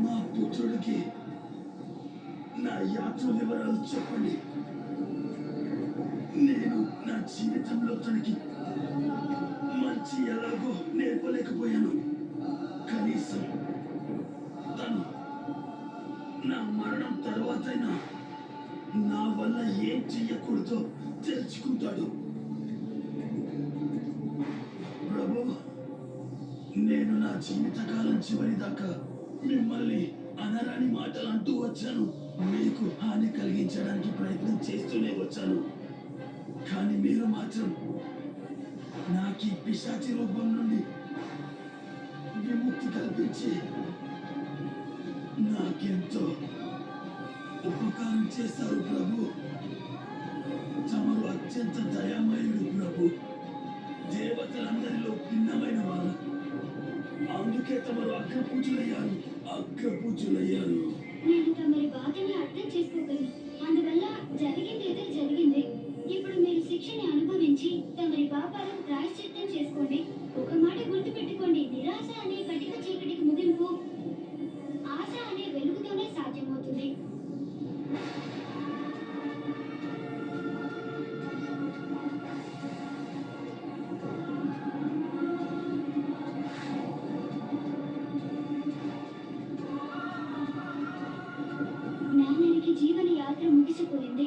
మా పుత్రుడికి నా యాత్ర వివరాలు చెప్పండి. నేను నా జీవితంలో తనకి మంచి ఎలాగో నేర్పలేకపోయాను. కనీసం తను నా మరణం తర్వాతైనా నా వల్ల ఏం చెయ్యకూడదో తెలుసుకుంటాడు. ప్రభు, నేను నా జీవితకాలం చివరి దాకా మిమ్మల్ని అనరాని మాటలు అంటూ వచ్చాను. మీకు హాని కలిగించడానికి ప్రయత్నం చేస్తూనే వచ్చాను. కానీ మీరు మాత్రం నాకు ఈ పిశాచి రూపం నుండి విముక్తి కల్పించి నాకెంతో ఉపకారం చేశారు ప్రభు. తమరు అత్యంత దయామయుడు ప్రభు. దేవతలందరిలో భిన్నమైన వారు. అందుకే తమరు అగ్రపూజులయ్యారు. నేను తమరి బాధని అర్థం చేసుకోగలను. అందువల్ల జరిగిందేదో జరిగింది. ఇప్పుడు మీరు శిక్షని అనుభవించి తమరి పాపాలకు ప్రాయశ్చిత్తం చేసుకోండి. ఒక మాట గుర్తుపెట్టుకోండి, నిరాశ అనే కటిక చీకటికి ముగింపు ఆశ అనే వెలుగుతోనే సాధ్యమవుతుంది. జ్ఞానానికి జీవన యాత్ర ముగిసిపోయింది.